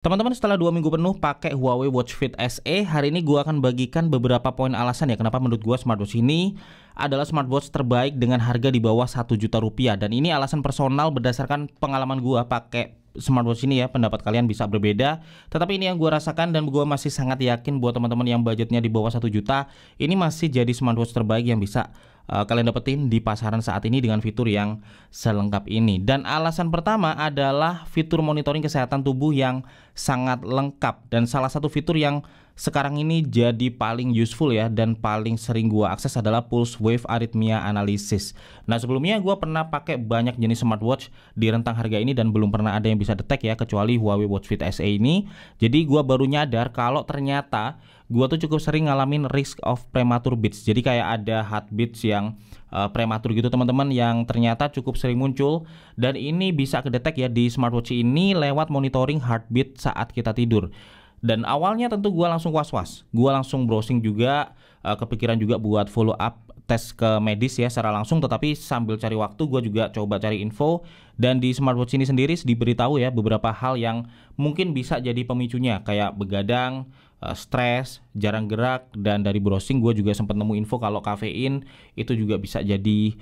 Teman-teman, setelah 2 minggu penuh pakai Huawei Watch Fit SE, hari ini gue akan bagikan beberapa poin alasan ya kenapa menurut gue smartwatch ini adalah smartwatch terbaik dengan harga di bawah 1 juta rupiah. Dan ini alasan personal berdasarkan pengalaman gue pakai smartwatch ini ya. Pendapat kalian bisa berbeda, tetapi ini yang gue rasakan dan gue masih sangat yakin buat teman-teman yang budgetnya di bawah 1 juta, ini masih jadi smartwatch terbaik yang bisa kalian dapetin di pasaran saat ini dengan fitur yang selengkap ini. Dan alasan pertama adalah fitur monitoring kesehatan tubuh yang sangat lengkap, dan salah satu fitur yang sekarang ini jadi paling useful ya dan paling sering gua akses adalah Pulse Wave Arrhythmia Analysis. Nah, sebelumnya gua pernah pakai banyak jenis smartwatch di rentang harga ini dan belum pernah ada yang bisa detect ya kecuali Huawei Watch Fit SE ini. Jadi gua baru nyadar kalau ternyata gua tuh cukup sering ngalamin risk of premature beats. Jadi kayak ada heartbeats yang prematur gitu teman-teman, yang ternyata cukup sering muncul, dan ini bisa kedetek ya di smartwatch ini lewat monitoring heartbeat saat kita tidur. Dan awalnya tentu gue langsung was-was, gue langsung browsing juga, kepikiran juga buat follow up tes ke medis ya secara langsung, tetapi sambil cari waktu gue juga coba cari info, dan di smartwatch ini sendiri diberitahu ya beberapa hal yang mungkin bisa jadi pemicunya kayak begadang, stres, jarang gerak, dan dari browsing gue juga sempat nemu info kalau kafein itu juga bisa jadi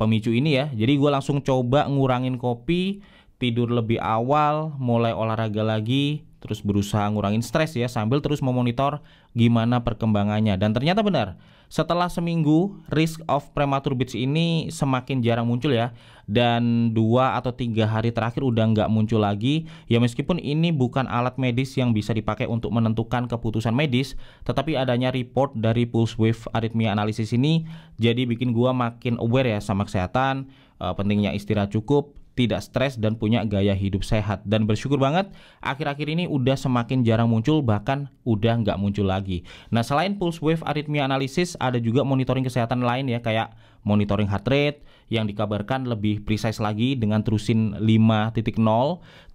pemicu ini ya. Jadi gue langsung coba ngurangin kopi, tidur lebih awal, mulai olahraga lagi, terus berusaha ngurangin stres ya sambil terus memonitor gimana perkembangannya. Dan ternyata benar, setelah seminggu risk of premature beats ini semakin jarang muncul ya, dan 2 atau 3 hari terakhir udah nggak muncul lagi ya. Meskipun ini bukan alat medis yang bisa dipakai untuk menentukan keputusan medis, tetapi adanya report dari Pulse Wave Arrhythmia Analysis ini jadi bikin gua makin aware ya sama kesehatan, pentingnya istirahat cukup, tidak stres, dan punya gaya hidup sehat. Dan bersyukur banget akhir-akhir ini udah semakin jarang muncul, bahkan udah nggak muncul lagi. Nah, selain Pulse Wave Arrhythmia Analysis, ada juga monitoring kesehatan lain ya, kayak monitoring heart rate yang dikabarkan lebih precise lagi dengan terusin 5.0,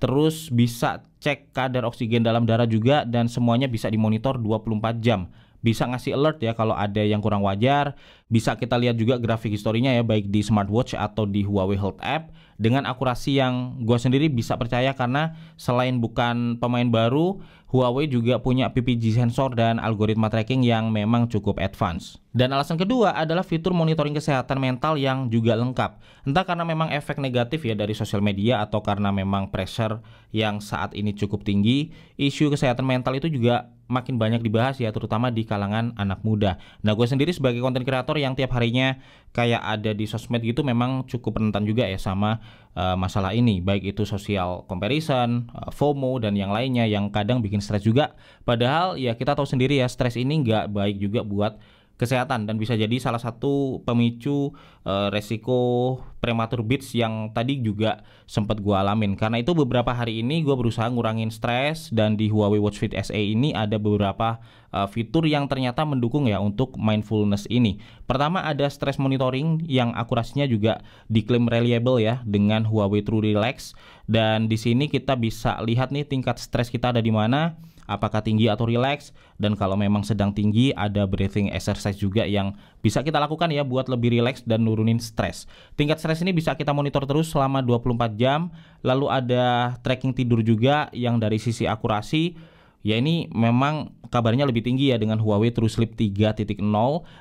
terus bisa cek kadar oksigen dalam darah juga, dan semuanya bisa dimonitor 24 jam. Bisa ngasih alert ya kalau ada yang kurang wajar. Bisa kita lihat juga grafik historinya ya, baik di smartwatch atau di Huawei Health App, dengan akurasi yang gue sendiri bisa percaya, karena selain bukan pemain baru, Huawei juga punya PPG sensor dan algoritma tracking yang memang cukup advance. Dan alasan kedua adalah fitur monitoring kesehatan mental yang juga lengkap. Entah karena memang efek negatif ya dari sosial media atau karena memang pressure yang saat ini cukup tinggi, isu kesehatan mental itu juga makin banyak dibahas ya, terutama di kalangan anak muda. Nah, gue sendiri sebagai konten kreator yang tiap harinya kayak ada di sosmed gitu, memang cukup rentan juga ya sama masalah ini, baik itu social comparison, FOMO, dan yang lainnya yang kadang bikin stres juga. Padahal ya kita tahu sendiri ya, stres ini nggak baik juga buat kesehatan dan bisa jadi salah satu pemicu resiko prematur beats yang tadi juga sempat gue alamin. Karena itu beberapa hari ini gue berusaha ngurangin stres, dan di Huawei Watch Fit SE ini ada beberapa fitur yang ternyata mendukung ya untuk mindfulness ini. Pertama, ada stress monitoring yang akurasinya juga diklaim reliable ya dengan Huawei True Relax, dan di sini kita bisa lihat nih tingkat stres kita ada di mana, apakah tinggi atau relax, dan kalau memang sedang tinggi ada breathing exercise juga yang bisa kita lakukan ya buat lebih relax dan nurunin stres. Tingkat stres ini bisa kita monitor terus selama 24 jam. Lalu ada tracking tidur juga yang dari sisi akurasi ya ini memang kabarnya lebih tinggi ya dengan Huawei True Sleep 3.0,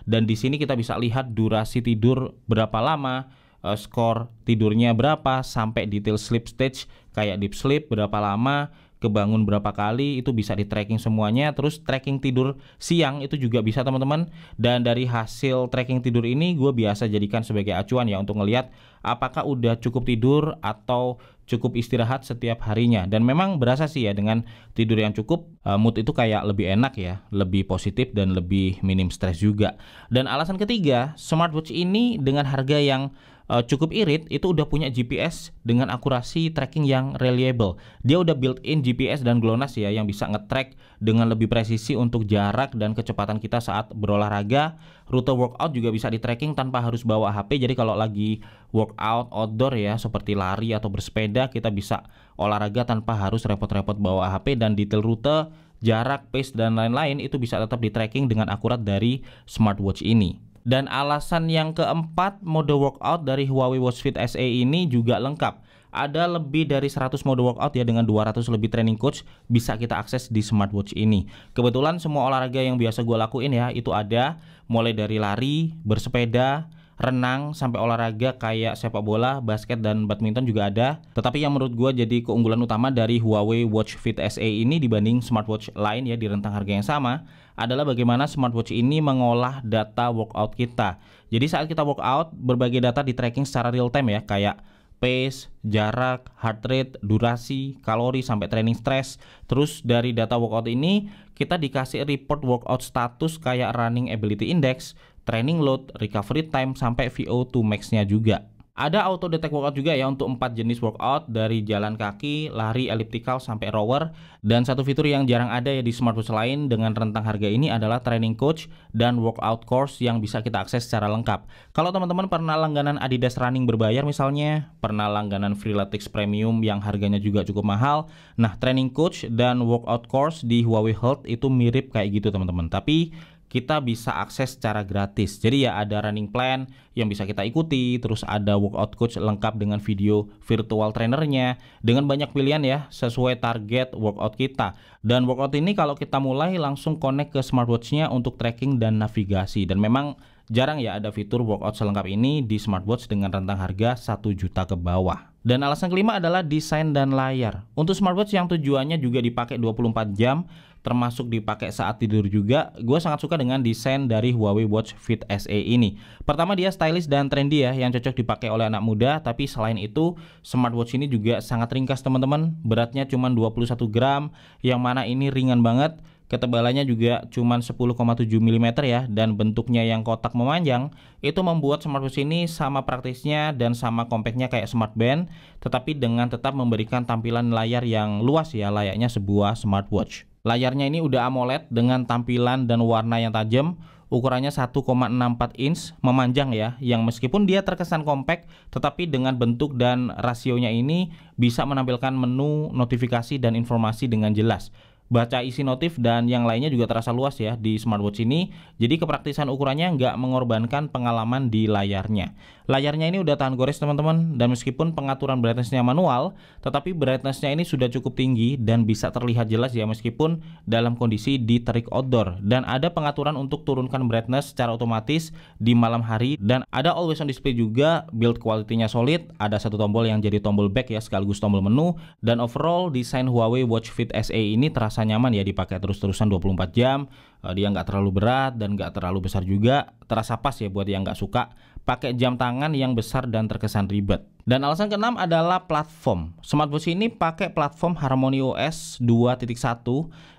dan di sini kita bisa lihat durasi tidur berapa lama, skor tidurnya berapa, sampai detail sleep stage kayak deep sleep berapa lama, kebangun berapa kali, itu bisa di tracking semuanya. Terus tracking tidur siang itu juga bisa teman-teman, dan dari hasil tracking tidur ini gue biasa jadikan sebagai acuan ya untuk ngelihat apakah udah cukup tidur atau cukup istirahat setiap harinya. Dan memang berasa sih ya dengan tidur yang cukup, mood itu kayak lebih enak ya, lebih positif dan lebih minim stres juga. Dan alasan ketiga, smartwatch ini dengan harga yang cukup irit itu udah punya GPS dengan akurasi tracking yang reliable. Dia udah built-in GPS dan GLONASS ya yang bisa nge-track dengan lebih presisi untuk jarak dan kecepatan kita saat berolahraga. Rute workout juga bisa di-tracking tanpa harus bawa HP. Jadi kalau lagi workout outdoor ya seperti lari atau bersepeda, kita bisa olahraga tanpa harus repot-repot bawa HP, dan detail rute, jarak, pace, dan lain-lain itu bisa tetap di-tracking dengan akurat dari smartwatch ini. Dan alasan yang keempat, mode workout dari Huawei Watch Fit SE ini juga lengkap. Ada lebih dari 100 mode workout ya, dengan 200 lebih training coach bisa kita akses di smartwatch ini. Kebetulan semua olahraga yang biasa gue lakuin ya itu ada, mulai dari lari, bersepeda, renang, sampai olahraga kayak sepak bola, basket, dan badminton juga ada. Tetapi yang menurut gue jadi keunggulan utama dari Huawei Watch Fit SE ini dibanding smartwatch lain ya di rentang harga yang sama adalah bagaimana smartwatch ini mengolah data workout kita. Jadi saat kita workout, berbagai data di tracking secara real time ya, kayak pace, jarak, heart rate, durasi, kalori, sampai training stress. Terus dari data workout ini kita dikasih report workout status kayak running ability index, training load, recovery time, sampai VO2 max-nya juga. Ada auto detect workout juga ya untuk 4 jenis workout, dari jalan kaki, lari, elliptical, sampai rower. Dan satu fitur yang jarang ada ya di smartwatch lain dengan rentang harga ini adalah training coach dan workout course yang bisa kita akses secara lengkap. Kalau teman-teman pernah langganan Adidas Running berbayar misalnya, pernah langganan Freeletics Premium yang harganya juga cukup mahal, nah training coach dan workout course di Huawei Health itu mirip kayak gitu teman-teman. Tapi kita bisa akses secara gratis. Jadi ya ada running plan yang bisa kita ikuti, terus ada workout coach lengkap dengan video virtual trainernya, dengan banyak pilihan ya sesuai target workout kita. Dan workout ini kalau kita mulai langsung connect ke smartwatch-nya untuk tracking dan navigasi. Dan memang jarang ya ada fitur workout selengkap ini di smartwatch dengan rentang harga 1 juta ke bawah. Dan alasan kelima adalah desain dan layar. Untuk smartwatch yang tujuannya juga dipakai 24 jam, termasuk dipakai saat tidur juga, gue sangat suka dengan desain dari Huawei Watch Fit SE ini. Pertama, dia stylish dan trendy ya, yang cocok dipakai oleh anak muda. Tapi selain itu, smartwatch ini juga sangat ringkas teman-teman. Beratnya cuma 21 gram, yang mana ini ringan banget. Ketebalannya juga cuma 10,7 mm ya, dan bentuknya yang kotak memanjang itu membuat smartwatch ini sama praktisnya dan sama kompaknya kayak smartband, tetapi dengan tetap memberikan tampilan layar yang luas ya, layaknya sebuah smartwatch. Layarnya ini udah AMOLED dengan tampilan dan warna yang tajam. Ukurannya 1,64 inch, memanjang ya, yang meskipun dia terkesan kompak, tetapi dengan bentuk dan rasionya ini bisa menampilkan menu, notifikasi, dan informasi dengan jelas. Baca isi notif dan yang lainnya juga terasa luas ya di smartwatch ini. Jadi kepraktisan ukurannya nggak mengorbankan pengalaman di layarnya. Layarnya ini udah tahan gores teman-teman, dan meskipun pengaturan brightness-nya manual, tetapi brightness-nya ini sudah cukup tinggi dan bisa terlihat jelas ya meskipun dalam kondisi di terik outdoor. Dan ada pengaturan untuk turunkan brightness secara otomatis di malam hari, dan ada always on display juga. Build quality-nya solid, ada satu tombol yang jadi tombol back ya sekaligus tombol menu. Dan overall desain Huawei Watch Fit SE ini terasa nyaman ya dipakai terus-terusan 24 jam. Dia nggak terlalu berat dan nggak terlalu besar juga, terasa pas ya buat yang nggak suka pakai jam tangan yang besar dan terkesan ribet. Dan alasan keenam adalah platform. Smartwatch ini pakai platform HarmonyOS 2.1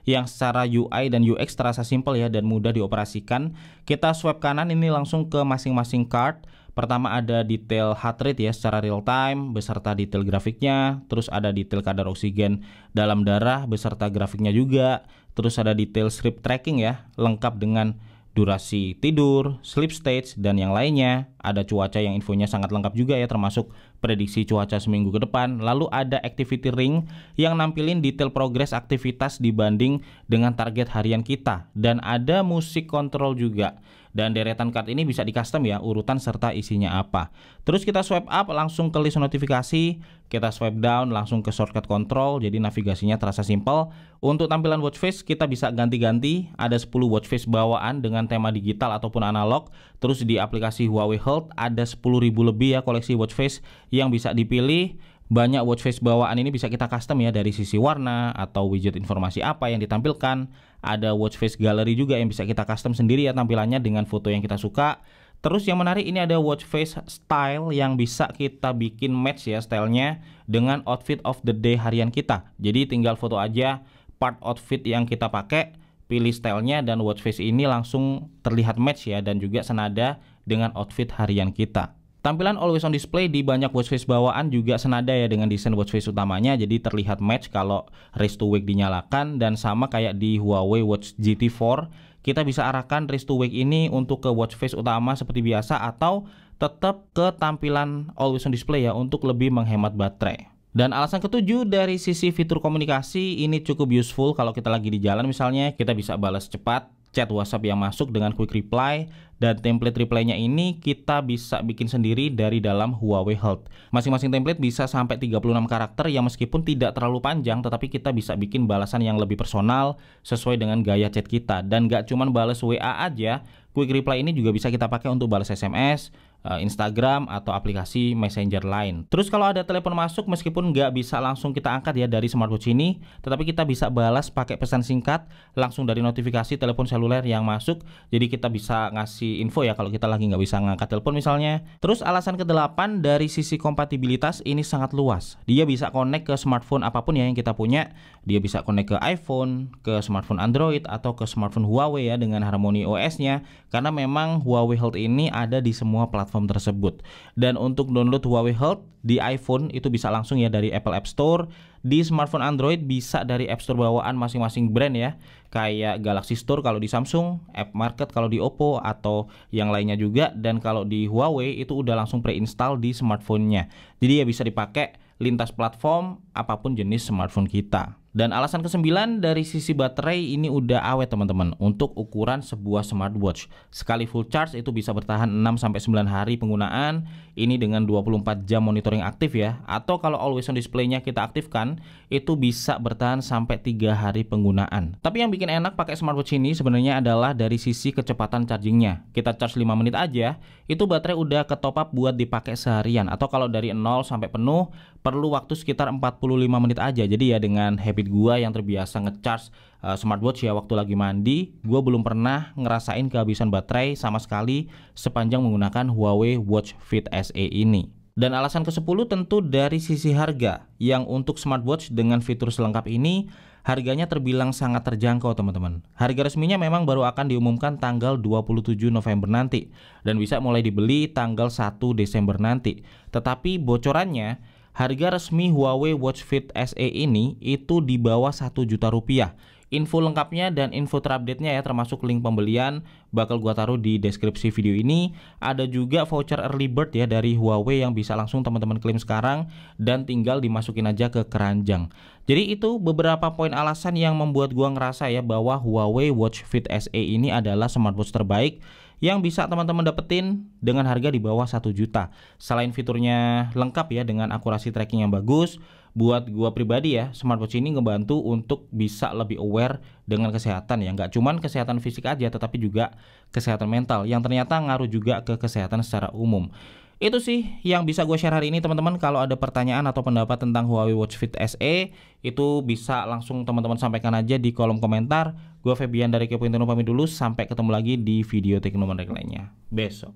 yang secara UI dan UX terasa simpel ya dan mudah dioperasikan. Kita swipe kanan ini langsung ke masing-masing card. Pertama ada detail heart rate ya secara real time beserta detail grafiknya, terus ada detail kadar oksigen dalam darah beserta grafiknya juga, terus ada detail sleep tracking ya lengkap dengan durasi tidur, sleep stage, dan yang lainnya. Ada cuaca yang infonya sangat lengkap juga ya, termasuk prediksi cuaca seminggu ke depan. Lalu ada activity ring yang nampilin detail progres aktivitas dibanding dengan target harian kita. Dan ada musik control juga. Dan deretan card ini bisa di custom ya, urutan serta isinya apa. Terus kita swipe up langsung ke list notifikasi, kita swipe down langsung ke shortcut control, jadi navigasinya terasa simpel. Untuk tampilan watch face kita bisa ganti-ganti, ada 10 watch face bawaan dengan tema digital ataupun analog. Terus di aplikasi Huawei Health ada 10.000 lebih ya koleksi watch face yang bisa dipilih. Banyak watch face bawaan ini bisa kita custom ya, dari sisi warna atau widget informasi apa yang ditampilkan. Ada watch face gallery juga yang bisa kita custom sendiri ya tampilannya dengan foto yang kita suka. Terus yang menarik ini ada watch face style yang bisa kita bikin match ya stylenya dengan outfit of the day harian kita. Jadi tinggal foto aja part outfit yang kita pakai, pilih stylenya, dan watch face ini langsung terlihat match ya dan juga senada dengan outfit harian kita. Tampilan always on display di banyak watch face bawaan juga senada ya dengan desain watch face utamanya, jadi terlihat match kalau race to wake dinyalakan. Dan sama kayak di Huawei Watch GT4, kita bisa arahkan race to wake ini untuk ke watch face utama seperti biasa atau tetap ke tampilan always on display ya untuk lebih menghemat baterai. Dan alasan ketujuh dari sisi fitur komunikasi ini cukup useful kalau kita lagi di jalan misalnya, kita bisa balas cepat chat WhatsApp yang masuk dengan quick reply, dan template reply-nya ini kita bisa bikin sendiri dari dalam Huawei Health. Masing-masing template bisa sampai 36 karakter yang meskipun tidak terlalu panjang, tetapi kita bisa bikin balasan yang lebih personal sesuai dengan gaya chat kita. Dan gak cuman balas WA aja, quick reply ini juga bisa kita pakai untuk balas SMS, Instagram, atau aplikasi messenger lain. Terus kalau ada telepon masuk, meskipun nggak bisa langsung kita angkat ya dari smartwatch ini, tetapi kita bisa balas pakai pesan singkat langsung dari notifikasi telepon seluler yang masuk. Jadi kita bisa ngasih info ya kalau kita lagi nggak bisa ngangkat telepon misalnya. Terus alasan ke-8 dari sisi kompatibilitas ini sangat luas. Dia bisa connect ke smartphone apapun ya yang kita punya. Dia bisa connect ke iPhone, ke smartphone Android, atau ke smartphone Huawei ya dengan Harmony OS-nya. Karena memang Huawei Health ini ada di semua platform tersebut. Dan untuk download Huawei Health di iPhone itu bisa langsung ya dari Apple App Store. Di smartphone Android bisa dari App Store bawaan masing-masing brand ya, kayak Galaxy Store kalau di Samsung, App Market kalau di Oppo, atau yang lainnya juga. Dan kalau di Huawei itu udah langsung pre-install di smartphone-nya. Jadi ya bisa dipakai lintas platform apapun jenis smartphone kita. Dan alasan ke-9 dari sisi baterai ini udah awet teman-teman untuk ukuran sebuah smartwatch. Sekali full charge itu bisa bertahan 6-9 hari penggunaan. Ini dengan 24 jam monitoring aktif ya. Atau kalau always on display-nya kita aktifkan, itu bisa bertahan sampai 3 hari penggunaan. Tapi yang bikin enak pakai smartwatch ini sebenarnya adalah dari sisi kecepatan chargingnya. Kita charge 5 menit aja, itu baterai udah ke top up buat dipakai seharian. Atau kalau dari 0 sampai penuh, perlu waktu sekitar 45 menit aja. Jadi ya dengan habit gua yang terbiasa ngecharge smartwatch ya waktu lagi mandi, gua belum pernah ngerasain kehabisan baterai sama sekali sepanjang menggunakan Huawei Watch Fit SE ini. Dan alasan ke-10 tentu dari sisi harga, yang untuk smartwatch dengan fitur selengkap ini harganya terbilang sangat terjangkau teman-teman. Harga resminya memang baru akan diumumkan tanggal 27 November nanti dan bisa mulai dibeli tanggal 1 Desember nanti. Tetapi bocorannya, harga resmi Huawei Watch Fit SE ini itu di bawah 1 juta rupiah. Info lengkapnya dan info terupdate-nya ya, termasuk link pembelian, bakal gua taruh di deskripsi video ini. Ada juga voucher early bird ya dari Huawei yang bisa langsung teman-teman klaim sekarang dan tinggal dimasukin aja ke keranjang. Jadi itu beberapa poin alasan yang membuat gua ngerasa ya bahwa Huawei Watch Fit SE ini adalah smartwatch terbaik yang bisa teman-teman dapetin dengan harga di bawah 1 juta. Selain fiturnya lengkap ya dengan akurasi tracking yang bagus, buat gua pribadi ya, smartwatch ini ngebantu untuk bisa lebih aware dengan kesehatan ya. Nggak cuman kesehatan fisik aja, tetapi juga kesehatan mental yang ternyata ngaruh juga ke kesehatan secara umum. Itu sih yang bisa gue share hari ini teman-teman. Kalau ada pertanyaan atau pendapat tentang Huawei Watch Fit SE, itu bisa langsung teman-teman sampaikan aja di kolom komentar. Gue Febian dari Kepo Internet pamit dulu, sampai ketemu lagi di video teknologi lainnya besok.